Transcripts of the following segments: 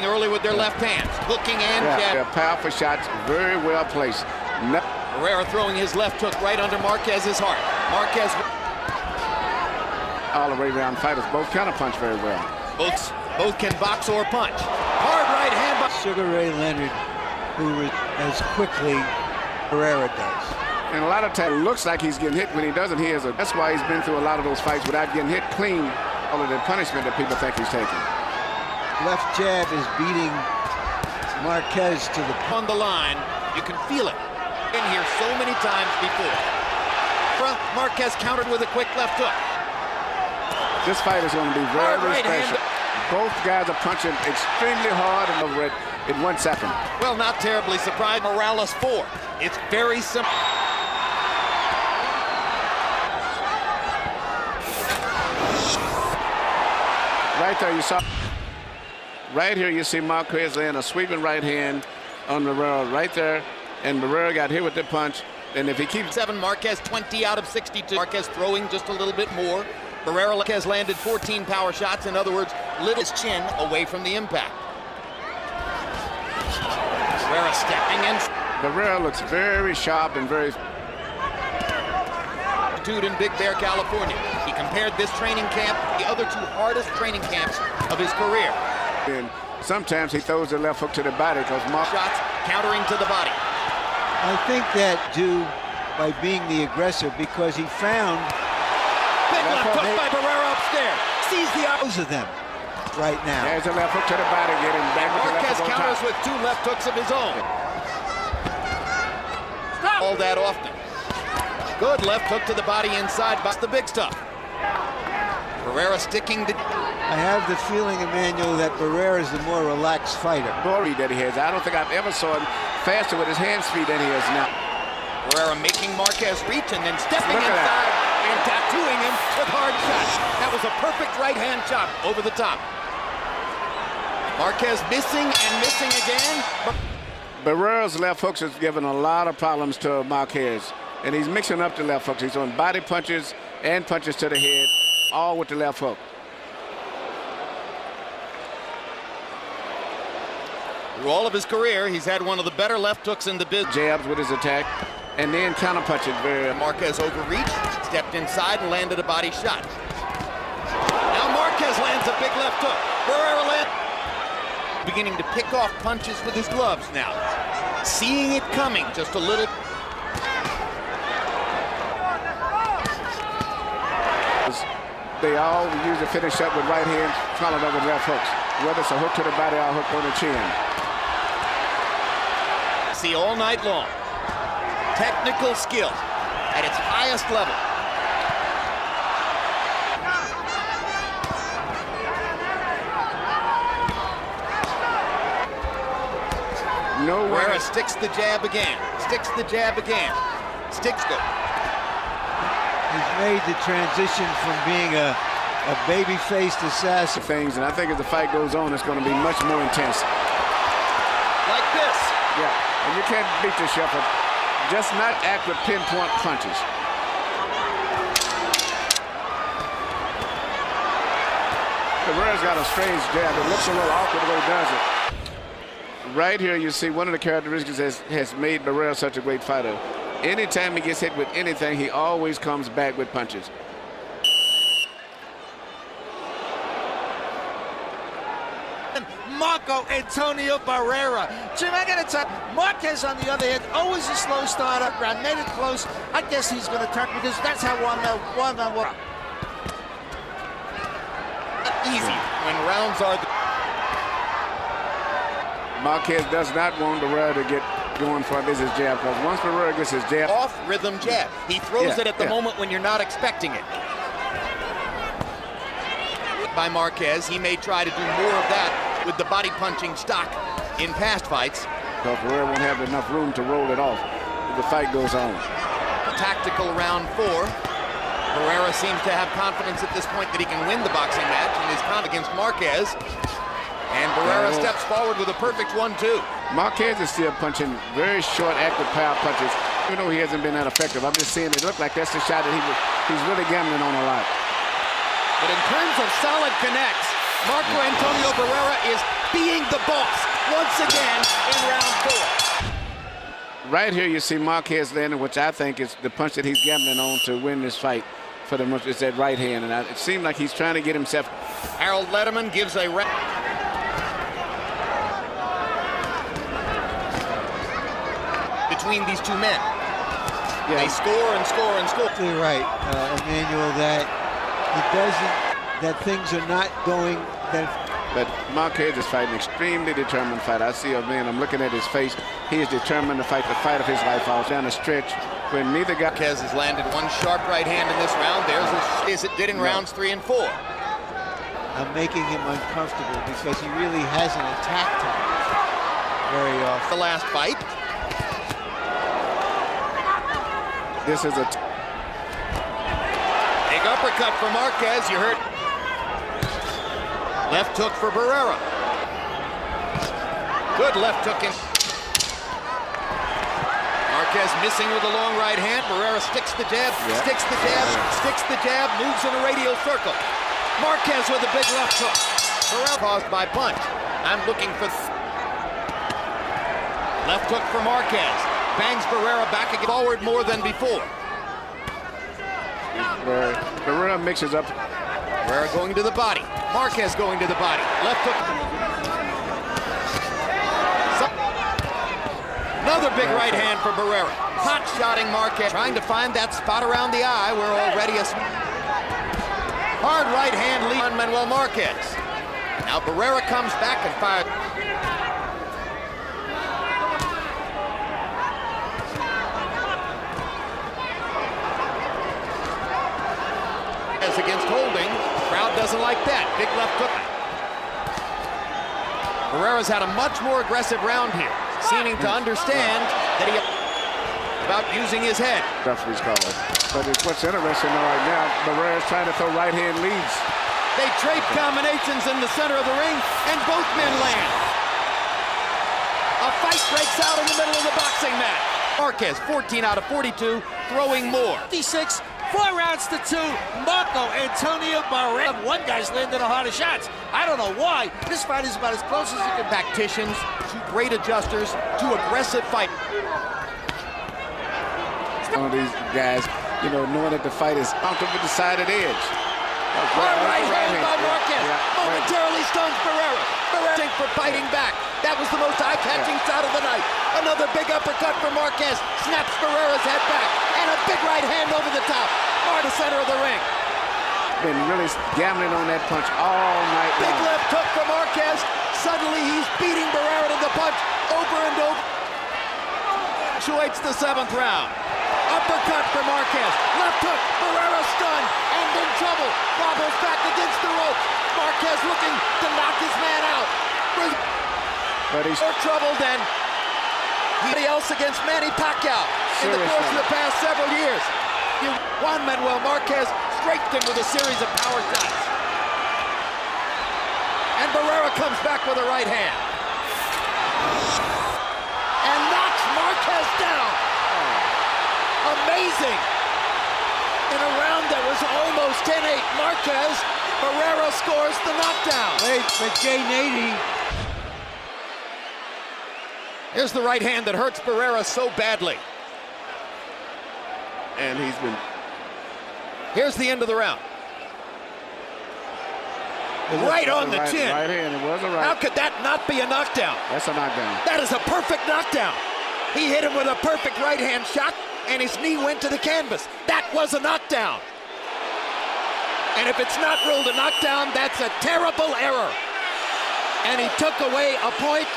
early with their left hands. Hooking and jab. Powerful shots, very well placed. Barrera throwing his left hook right under Marquez's heart. Marquez. All the way around fighters both counter punch very well. Both can box or punch. Hard right hand by Sugar Ray Leonard, who as quickly Barrera does. And a lot of times it looks like he's getting hit when he doesn't. That's why he's been through a lot of those fights without getting hit clean. All of the punishment that people think he's taking. Left jab is beating Marquez to the on the line. You can feel it. Been here so many times before. Marquez countered with a quick left hook. This fight is going to be very special. Both guys are punching extremely hard and over it in 1 second. Well, not terribly surprised. Morales 4. It's very simple. Right there, you saw. Right here, you see Marquez laying a sweeping right hand on Barrera right there, and Barrera got hit with the punch. And if he keeps 7, Marquez 20 out of 62. Marquez throwing just a little bit more. Barrera has landed 14 power shots. In other words, lit his chin away from the impact. Barrera stepping in. Barrera looks very sharp and very. In Big Bear, California. He compared this training camp to the other 2 hardest training camps of his career. And sometimes he throws the left hook to the body because shots countering to the body. I think that due by being the aggressor because he found big left hook by Barrera upstairs. Sees the eyes of them right now. There's a left hook to the body, getting back with the Marquez left hook counters with 2 left hooks of his own. Stop. All that often. Good left hook to the body inside. That's the big stuff. Barrera sticking to. I have the feeling, Emmanuel, that Barrera is the more relaxed fighter. Glory that he has. I don't think I've ever saw him faster with his hand speed than he is now. Barrera making Marquez reach and then stepping inside and tattooing him with hard shots. That was a perfect right hand chop over the top. Marquez missing and missing again. Barrera's left hooks has given a lot of problems to Marquez. And he's mixing up the left hooks. He's on body punches and punches to the head, all with the left hook. Through all of his career, he's had one of the better left hooks in the business. Jabs with his attack, and then counter punches very. Marquez overreached, stepped inside, and landed a body shot. Now Marquez lands a big left hook. Barrera lands. Beginning to pick off punches with his gloves now. Seeing it coming just a little. They all usually finish up with right hands, followed up with left hooks. Whether it's a hook to the body or a hook on the chin. See all night long. Technical skill at its highest level. Barrera sticks the jab again. Sticks the jab again. Sticks go. He's made the transition from being a baby-faced assassin. And I think as the fight goes on, it's going to be much more intense. Like this. Yeah, and you can't beat the shepherd. Just not act with pinpoint punches. Barrera's got a strange jab. It looks a little awkward the way he does it. Right here, you see one of the characteristics has made Barrera such a great fighter. Anytime he gets hit with anything, he always comes back with punches. Marco Antonio Barrera. Jim, I got to tell you, Marquez, on the other hand, always a slow starter. Round made it close. I guess he's going to turn because that's how one works. Easy when rounds are. Marquez does not want Barrera to get going for his jab, because once Barrera gets his jab off rhythm jab, he throws it at the moment when you're not expecting it. By Marquez, he may try to do more of that with the body punching stock in past fights. Because Barrera won't have enough room to roll it off as the fight goes on. Tactical round 4. Barrera seems to have confidence at this point that he can win the boxing match in his count against Marquez. And Barrera steps forward with a perfect 1-2. Marquez is still punching very short, active power punches. Even though he hasn't been that effective, I'm just saying it looked like that's the shot that he's really gambling on a lot. But in terms of solid connects, Marco Antonio Barrera is being the boss once again in round 4. Right here, you see Marquez landing, which I think is the punch that he's gambling on to win this fight for the most. It's that right hand, and it seemed like he's trying to get himself. Harold Letterman gives a between these two men. Yeah. They score and score and score. You're right, Emmanuel, that things are not going that. But Marquez is fighting an extremely determined fight. I see a man, I'm looking at his face. He is determined to fight the fight of his life out down the stretch when neither guy. Marquez has landed one sharp right hand in this round. There's as it did in rounds 3 and 4. I'm making him uncomfortable because he really hasn't attacked him very often. The last fight. This is a Big uppercut for Marquez. You heard. Left hook for Barrera. Good left hook in. Marquez missing with a long right hand. Barrera sticks the jab, sticks the jab, sticks the jab, moves in a radial circle. Marquez with a big left hook. Barrera caused by punch. I'm looking for left hook for Marquez. Bangs Barrera back again, forward more than before. Barrera mixes up. Barrera going to the body. Marquez going to the body. Left hook. Another big right hand for Barrera. Hot shotting Marquez. Trying to find that spot around the eye where already a hard right hand lead on Manuel Marquez. Now Barrera comes back and fires. As against holding. Crowd doesn't like that. Big left hook. Barrera's had a much more aggressive round here, seeming to understand that he about using his head. Referee's call. But what's interesting right now, Barrera's trying to throw right hand leads. They trade combinations in the center of the ring, and both men land. A fight breaks out in the middle of the boxing match. Marquez, 14 out of 42, throwing more. 56, 4 rounds to 2. Marco Antonio Barrera. One guy's landing the hardest shots. I don't know why. This fight is about as close as you can. Tacticians, 2 great adjusters, 2 aggressive fight. One of these guys, you know, knowing that the fight is out of the decided edge. Hard right hand by Marquez. Momentarily stuns Barrera. Barrera for fighting back. That was the most eye-catching shot of the night. Another big uppercut for Marquez. Snaps Barrera's head back. And a big right hand over the top. Far to center of the ring. Been really gambling on that punch all night long. Big left hook for Marquez. Suddenly he's beating Barrera to the punch over and over. Actuates the 7th round. Uppercut for Marquez. Left hook. Barrera stunned and in trouble. Wobbles back against the rope. Marquez looking to knock his man out. But he's more trouble than anybody else against Manny Paquiao in the course of the past several years. Juan Manuel Marquez strafed him with a series of power shots. And Barrera comes back with a right hand. And knocks Marquez down. Amazing. In a round that was almost 10-8, Marquez, Barrera scores the knockdown. Wait, but Jay Nady. Here's the right hand that hurts Barrera so badly. and he's been. Here's the end of the round. Right on the chin. Right hand, it was a right. How could that not be a knockdown? That's a knockdown. That is a perfect knockdown. He hit him with a perfect right hand shot, and his knee went to the canvas. That was a knockdown. And if it's not ruled a knockdown, that's a terrible error. And he took away a point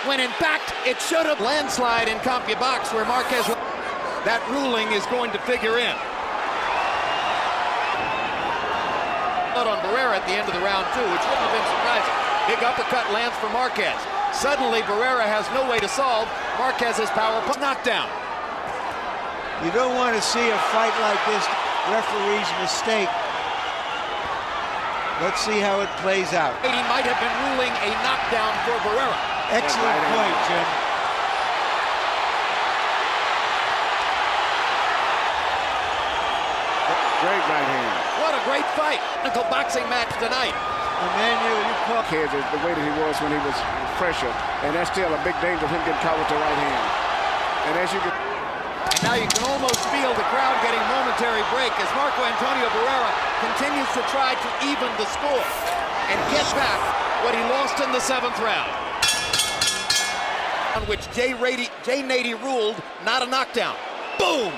when in fact it should have. Landslide in CompuBox where Marquez, that ruling is going to figure in. On Barrera at the end of the round too, which wouldn't have been surprising. Big uppercut lands for Marquez. Suddenly Barrera has no way to solve Marquez's power knockdown. You don't want to see a fight like this, referee's mistake. Let's see how it plays out. He might have been ruling a knockdown for Barrera. Excellent point, Jim. Great right hand. What a great fight. Boxing match tonight. Emmanuel, you call. Marquez is the way that he was when he was fresher, and that's still a big danger of him getting caught with the right hand. And as you can. And now you can almost feel the crowd getting momentary break as Marco Antonio Barrera continues to try to even the score and get back what he lost in the 7th round. On which Jay Nady ruled not a knockdown. Boom!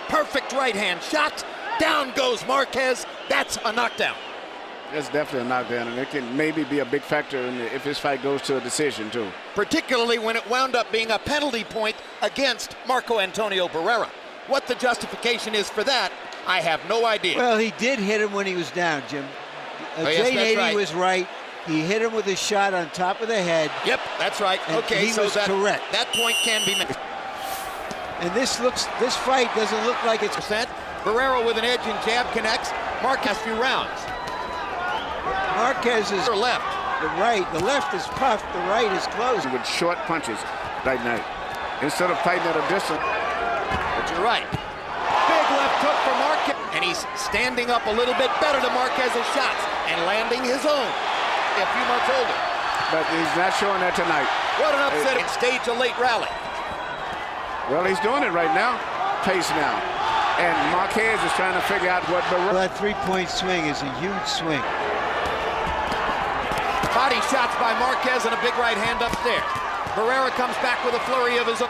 Perfect right hand shot. Down goes Marquez. That's a knockdown. That's definitely a knockdown, and it can maybe be a big factor if this fight goes to a decision, too. Particularly when it wound up being a penalty point against Marco Antonio Barrera. What the justification is for that, I have no idea. Well, he did hit him when he was down, Jim. Jay Nady was right. He hit him with a shot on top of the head. Yep, that's right. And okay, he so was correct. That point can be made. And this fight doesn't look like it's. Barrera with an edge and jab connects. Marquez few rounds. Marquez is left. The left is puffed, the right is closed. With short punches right now. Instead of fighting at a distance. But you're right. Big left hook for Marquez. And he's standing up a little bit better to Marquez's shots and landing his own a few months older. But he's not showing that tonight. What an upset and stage a late rally. Well, he's doing it right now. Pace now. And Marquez is trying to figure out what Barrera. That three-point swing is a huge swing. Body shots by Marquez and a big right hand upstairs. Barrera comes back with a flurry of his own.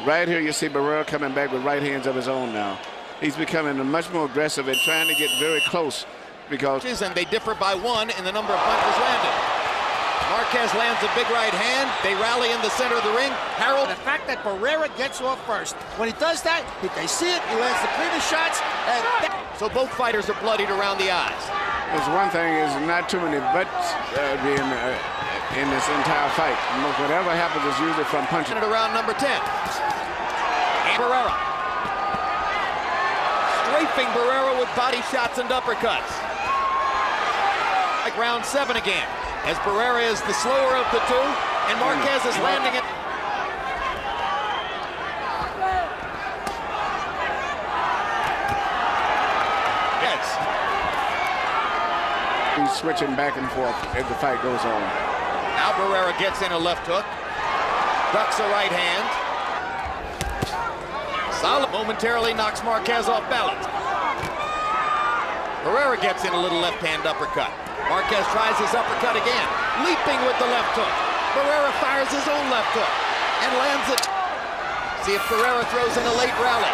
Right here you see Barrera coming back with right hands of his own now. He's becoming much more aggressive and trying to get very close because. And they differ by 1 in the number of punches landed. Marquez lands a big right hand. They rally in the center of the ring. Harold. The fact that Barrera gets off first. When he does that, if they see it, he lands the cleanest shots. And so both fighters are bloodied around the eyes. There's one thing is not too many butts being in this entire fight. Whatever happens is usually from punching. Around number 10. And Barrera. Strafing Barrera with body shots and uppercuts. Like round 7 again. As Barrera is the slower of the two, and Marquez is landing it. Yes. He's switching back and forth as the fight goes on. Now Barrera gets in a left hook, ducks a right hand. Solid momentarily knocks Marquez off balance. Barrera gets in a little left hand uppercut. Marquez tries his uppercut again, leaping with the left hook. Barrera fires his own left hook and lands it. See if Barrera throws in a late rally.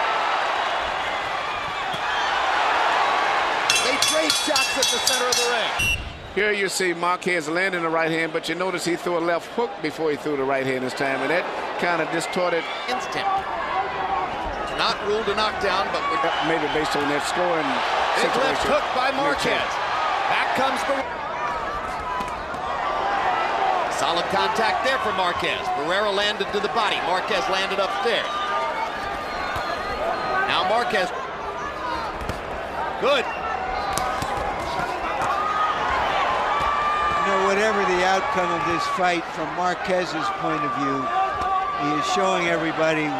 They trade shots at the center of the ring. Here you see Marquez landing the right hand, but you notice he threw a left hook before he threw the right hand this time, and that kind of distorted. Instant. Not ruled a knockdown, but maybe based on that scoring big situation. left hook by Marquez. Back comes Barrera. Solid contact there for Marquez. Barrera landed to the body. Marquez landed upstairs. Now Marquez. Good. You know, whatever the outcome of this fight, from Marquez's point of view, he is showing everybody.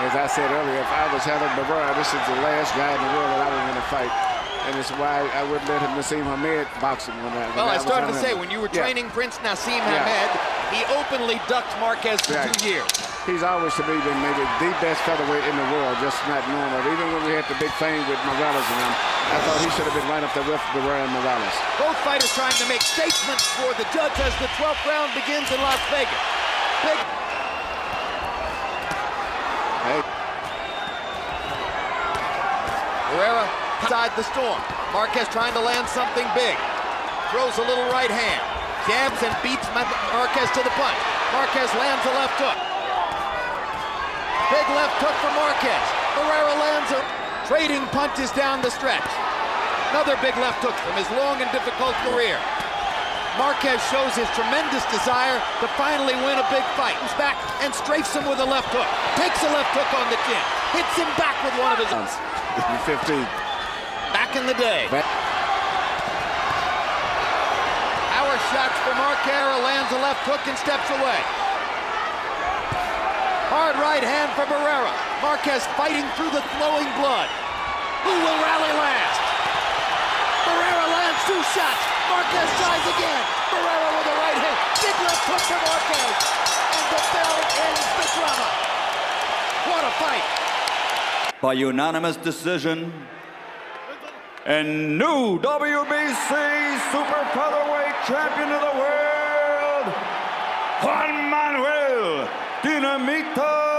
As I said earlier, if I was Helen Barrera, this is the last guy in the world that I would want to fight. And it's why I wouldn't let him Nassim Hamed boxing when I Well, I started to say, when you were training Prince Nassim Hamed, he openly ducked Marquez for 2 years. He's always to me been maybe the best featherweight in the world, just not normal. Even when we had the big thing with Morales and him, I thought he should have been right up there with Barrera and Morales. Both fighters trying to make statements for the judge as the 12th round begins in Las Vegas. Big. Hey. Barrera inside the storm. Marquez trying to land something big. Throws a little right hand. Jabs and beats Marquez to the punch. Marquez lands a left hook. Big left hook for Marquez. Barrera lands a trading punches down the stretch. Another big left hook from his long and difficult career. Marquez shows his tremendous desire to finally win a big fight. Comes back and strafes him with a left hook. Takes a left hook on the chin. Hits him back with one of his own. 15. Back in the day. Power shots for Marquez. Lands a left hook and steps away. Hard right hand for Barrera. Marquez fighting through the flowing blood. Who will rally last? Barrera lands 2 shots. Marquez tries again. Barrera with a right hand. Big left hook for Marquez. And the bell ends the drama. What a fight. By unanimous decision, and new WBC Super Featherweight Champion of the World, Juan Manuel Dinamita